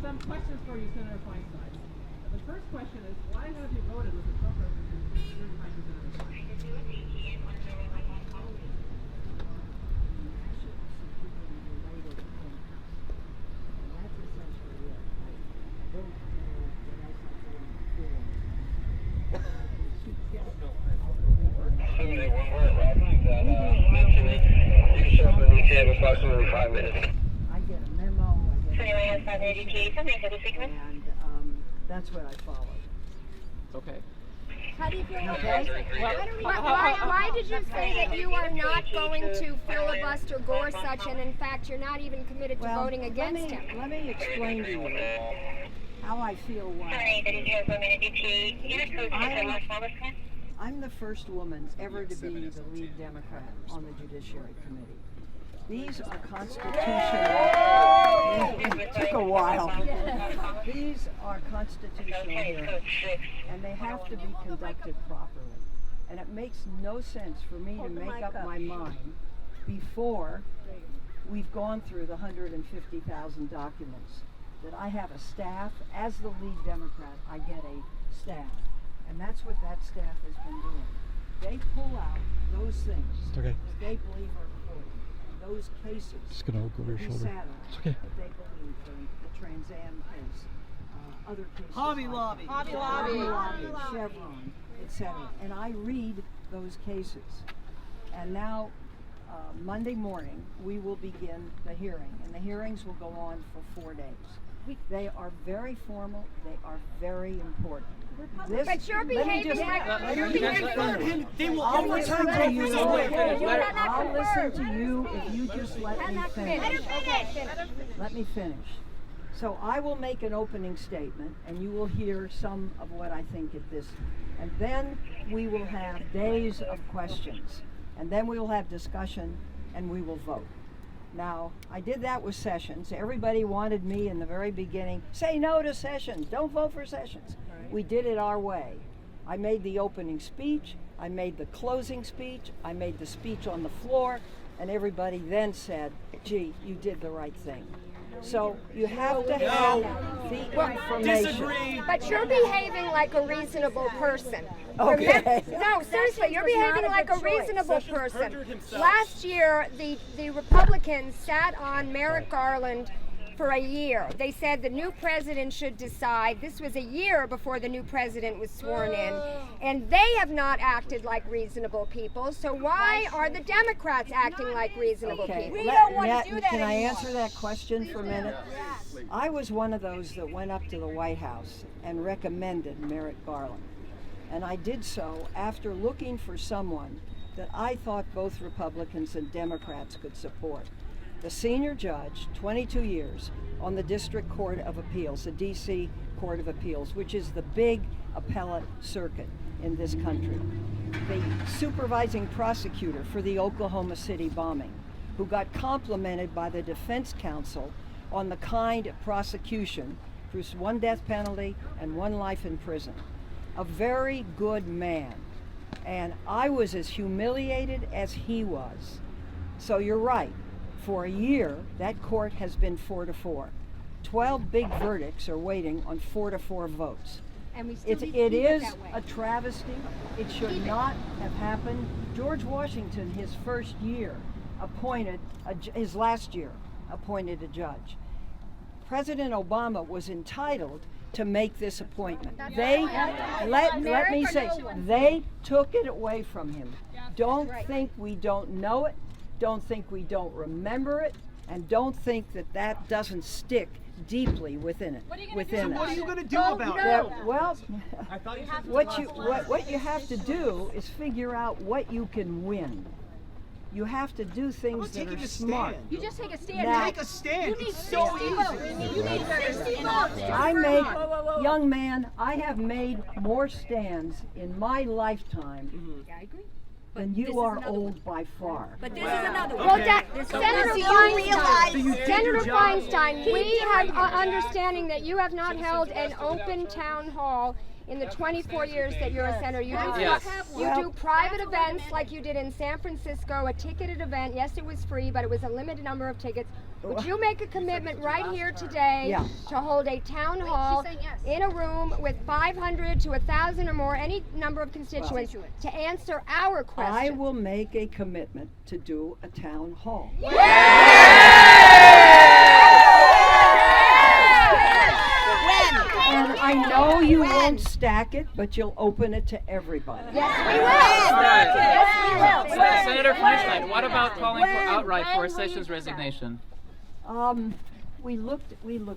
some questions for you, Senator Feinstein. The first question is, why have you voted with the Trump presidency 35%? Approximately 5 minutes. I get a memo, and that's what I follow. Okay. How do you feel about Okay. Why did you say that you are not going to filibuster Gorsuch, and in fact you're not even committed to voting against him? Let me explain to you how I feel why. I'm the first woman ever to be the lead Democrat on the Judiciary Committee. These are constitutional. It took a while. These are constitutional hearings, and they have to be conducted properly. And it makes no sense for me to make up my mind before we've gone through the 150,000 documents. That I have a staff. As the lead Democrat, I get a staff, and that's what that staff has been doing. They pull out those things that they believe are important. Those cases Just gonna go over your shoulder. It's okay. that they believe in, the Trans Am case, other cases. Hobby Lobby. Chevron, etc. And I read those cases. And now, Monday morning, we will begin the hearing. And the hearings will go on for 4 days. They are very formal. They are very important. But you're behaving like you're behaving. They will I'll overturn listen to you. Roe I'll listen to you if you just let me finish. Let me finish. So I will make an opening statement, and you will hear some of what I think at this. And then we will have days of questions. And then we will have discussion, and we will vote. Now, I did that with Sessions. Everybody wanted me in the very beginning, say no to Sessions, don't vote for Sessions. We did it our way. I made the opening speech, I made the closing speech, I made the speech on the floor, and everybody then said, gee, you did the right thing. So you have to have the information. Disagree. But you're behaving like a reasonable person. Okay. No, seriously, you're behaving like a reasonable person. Last year, the Republicans sat on Merrick Garland for a year. They said the new president should decide. This was a year before the new president was sworn in. And they have not acted like reasonable people. So why are the Democrats acting like reasonable people? We don't want to do that Can I answer that question for a minute? I was one of those that went up to the White House and recommended Merrick Garland. And I did so after looking for someone that I thought both Republicans and Democrats could support. The senior judge, 22 years, on the District Court of Appeals, the D.C. Court of Appeals, which is the big appellate circuit in this country. The supervising prosecutor for the Oklahoma City bombing, who got complimented by the defense counsel on the kind of prosecution, through one death penalty and 1 life in prison. A very good man. And I was as humiliated as he was. So you're right. For a year, that court has been 4-4. 12 big verdicts are waiting on 4-4 votes. And we still It is a travesty. It should not have happened. George Washington, his first year, his last year, appointed a judge. President Obama was entitled to make this appointment. Let me say, they took it away from him. Don't think we don't know it. Don't think we don't remember it, and don't think that that doesn't stick deeply within it. What are you going to do about it? Well, what you have to do is figure out what you can win. You have to do things that are smart. Stand. You just take a stand. Now, Take a stand. You need It's so 60 easy. votes. You need 60 votes. Young man, I have made more stands in my lifetime I agree. than you are old by far. But this is another one. Well, Senator Feinstein, we have understanding that you have not held an open town hall in the 24 years that you're a senator. You do private events like you did in San Francisco, a ticketed event. Yes, it was free, but it was a limited number of tickets. would you make a commitment right here today Yeah. to hold a town hall in a room with 500 to 1,000 or more, any number of constituents, to answer our questions? I will make a commitment to do a town hall. And I know you won't stack it, but you'll open it to everybody. Yes, we will. Right. Yes, we will. Senator Feinstein, what about calling for outright for Sessions' resignation? We looked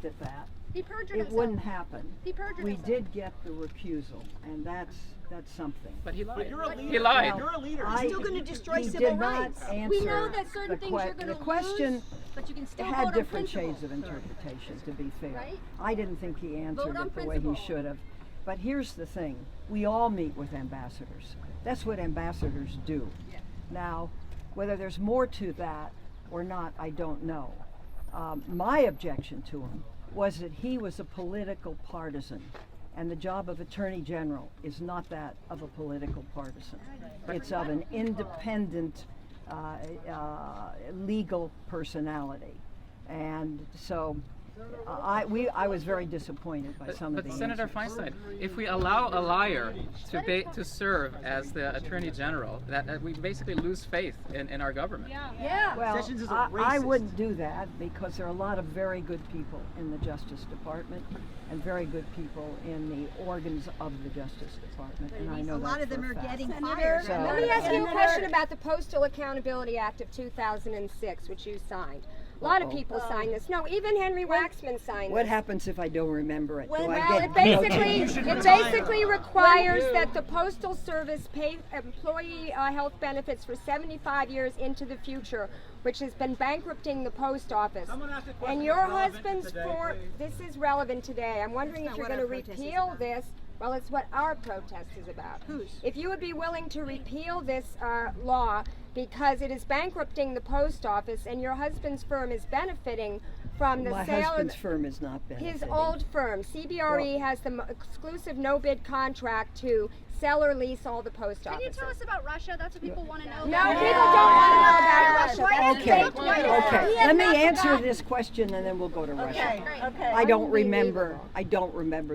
at that. He perjured It himself. wouldn't happen. He perjured We himself. did get the recusal, and that's something. But he lied. You're a leader. He lied. You're a leader. I- Still going to destroy he civil did rights. not answer We know that certain the things you're going the to question. lose, but you can still Had vote on different principle. shades of interpretation, to be fair. Right? I didn't think he answered Vote on it the way he principle. should have. But here's the thing, we all meet with ambassadors. That's what ambassadors do. Now, whether there's more to that or not, I don't know. My objection to him was that he was a political partisan. And the job of Attorney General is not that of a political partisan. It's of an independent legal personality. And so I was very disappointed by some of But the Senator answers. Feinstein, if we allow a liar to serve as the Attorney General, that we basically lose faith in our government. Yeah. Well, Sessions is a I racist. wouldn't do that because there are a lot of very good people in the Justice Department and very good people in the organs of the Justice Department, and I know A lot that of them for a are fact. getting So- fired. Let me ask you a question about the Postal Accountability Act of 2006, which you signed. A lot of people signed this. No, even Henry Waxman signed What this. happens if I don't remember it? Do I Well, get it basically no it basically requires that the Postal Service pay employee health benefits for 75 years into the future, which has been bankrupting the post office. And your husband's for this is relevant today. I'm wondering if you're going to repeal this. Well, it's what our protest is about. If you would be willing to repeal this law because it is bankrupting the post office and your husband's firm is benefiting from the My sale of husband's firm is not benefiting. his old firm. CBRE has the exclusive no-bid contract to sell or lease all the post Can you offices. tell us about Russia? That's what people want to know. No, people don't want to know about Russia. That's Okay, fake news. okay. Let me answer this question and then we'll go to Russia. Okay. I don't remember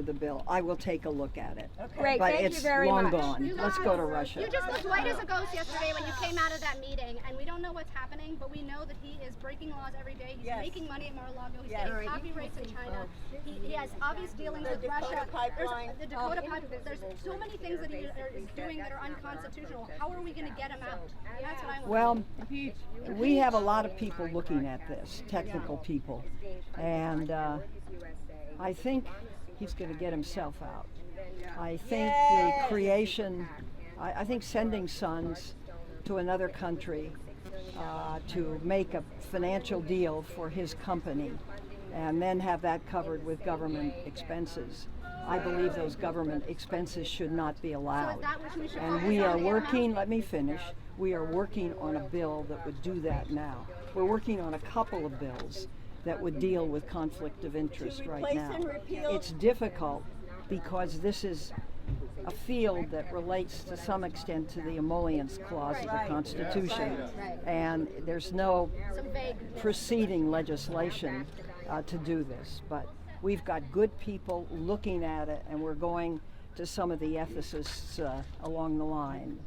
the bill. I will take a look at it. Great, But thank it's you very long much. gone. Let's go to Russia. You just looked white as a ghost yesterday when you came out of that meeting, and we don't know what's happening, but we know that he is breaking laws every day. He's making money at Mar-a-Lago. He's getting copyrights in China. He has obvious dealings with Russia. There's the Dakota pipeline. There's so many things that he is doing that are unconstitutional. How are we going to get him out? That's what I want. Well, we have a lot of people looking at this, technical people, and I think he's going to get himself out. I think the creation, I think sending sons to another country to make a financial deal for his company and then have that covered with government expenses. I believe those government expenses should not be allowed. And we are working, let me finish, we are working on a bill that would do that now. We're working on a couple of bills that would deal with conflict of interest right now. It's difficult because this is a field that relates to some extent to the emollients clause of the Constitution. And there's no preceding legislation to do this. But we've got good people looking at it, and we're going to some of the ethicists along the line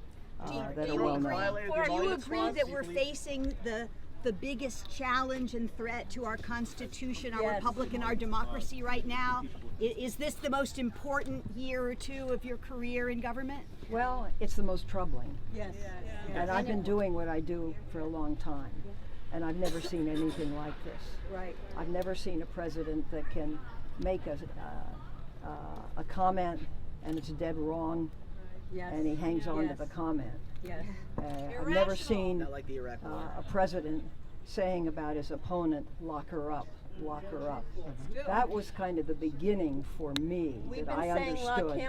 that are well known. Do you agree that we're facing the biggest challenge and threat to our Constitution, our Republic, and our democracy right now? Is this the most important year or two of your career in government? Well, it's the most troubling. Yes. And I've been doing what I do for a long time, and I've never seen anything like this. Right. I've never seen a president that can make a comment and it's dead wrong, and he hangs on to the comment. Yes. I've never seen Not like the Iraq War. a president saying about his opponent, lock her up, lock her up. That was kind of the beginning for me, that I understood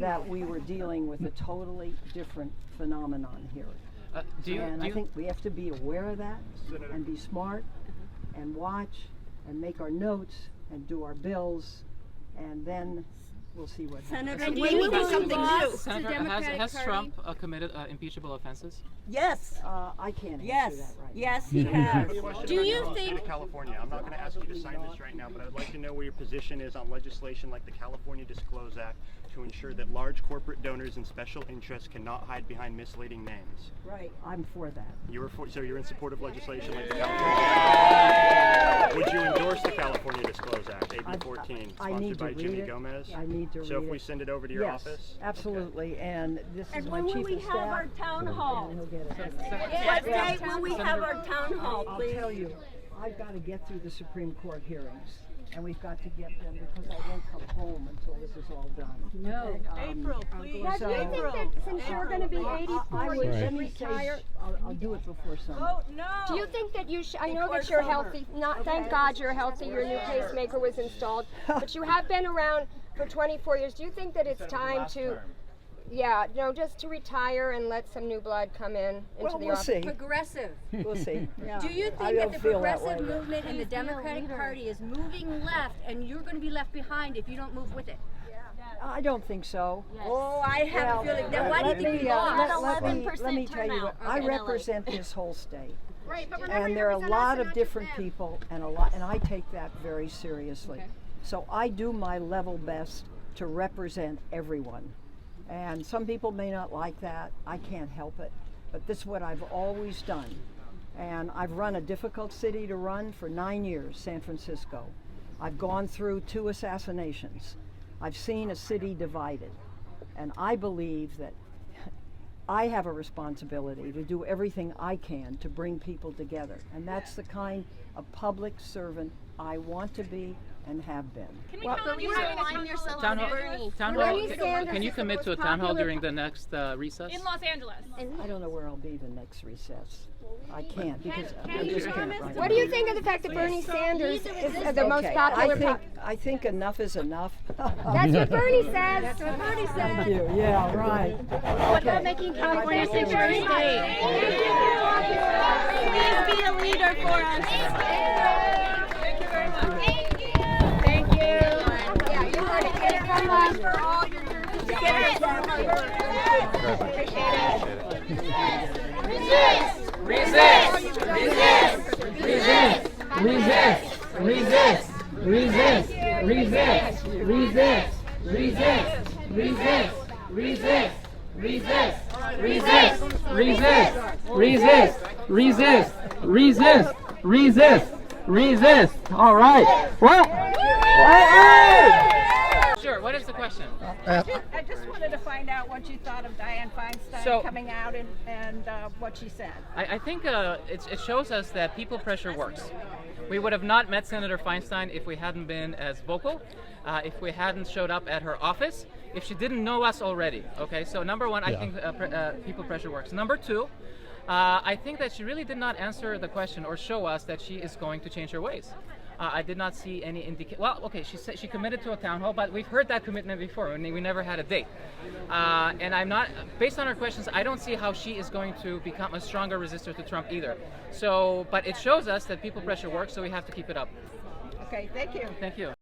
that we were dealing with a totally different phenomenon here. I think we have to be aware of that and be smart and watch and make our notes and do our bills and then we'll see what happens. Senator, we need something new. Senator, has Trump committed impeachable offenses? Yes. I can't answer Yes. that right Yes, he has. Do you think California? I'm not going to ask you to sign this right now, but I'd like to know where your position is on legislation like the California Disclose Act to ensure that large corporate donors and special interests cannot hide behind misleading names. Right. I'm for that. So you're in support of legislation like the California. Would you endorse the California Disclose Act, AB 14, sponsored by Jimmy Gomez? I need to read it. So if we send it over to your Yes, office? absolutely. And this is And my when will chief we of have staff. our town hall? And he'll get it. What day will we have our town hall, I'll please? tell you, I've got to get through the Supreme Court hearings, and we've got to get them because I won't come home until this is all done. No. April, please. Now, do you think that since you're going to be 84, you Let should me say, retire? I'll do it before summer. Oh, no. Do you think that you should? I know that you're healthy. Thank God you're healthy. Your new pacemaker was installed, but you have been around for 24 years. Do you think that it's time to? Yeah, just to retire and let some new blood come into Well, the we'll office. see. Progressive. We'll see. Do you I think don't that the feel that progressive way. movement in the Democratic Party is moving left, and you're going to be left behind if you don't move with it? I don't think so. Oh, I have a feeling. Then why do you think we lost? Let me tell you, I represent this whole state. Right, but remember, And you there are a represent lot us of and not different just them. people and I take that very seriously. Okay. So I do my level best to represent everyone. And some people may not like that. I can't help it. But this is what I've always done. And I've run a difficult city to run for 9 years, San Francisco. I've gone through 2 assassinations. I've seen a city divided. And I believe that I have a responsibility to do everything I can to bring people together. And that's the kind of public servant I want to be and have been. Can we count on you having a town yourself? Town hall. Bernie Sanders Can you is the commit to a most town hall popular during the next recess? In Los Angeles. I don't know where I'll be the next recess. I can't because I just can't right What now. do you think of the fact that Bernie Sanders is the most Okay, popular? I think enough is enough. That's what Bernie says. That's what Bernie Thank says. you. Yeah, right. What about making California sanctuary state? Please be a leader for us. Thank you very much. Thank you. Yeah, you heard it. Get it from us for all your Resist. All right. What? Sure. What is the question? I just wanted to find out what you thought of Dianne Feinstein So- coming out and what she said. I think it shows us that people pressure works. We would have not met Senator Feinstein if we hadn't been as vocal, if we hadn't showed up at her office, if she didn't know us already. Okay, so number one, I think people pressure works. Number two, I think that she really did not answer the question or show us that she is going to change her ways. I did not see any indication. Well, okay, she said she committed to a town hall, but we've heard that commitment before, and we never had a date. And I'm not, based on her questions, I don't see how she is going to become a stronger resistor to Trump either. So, but it shows us that people pressure works, so we have to keep it up. Okay, thank you. Thank you.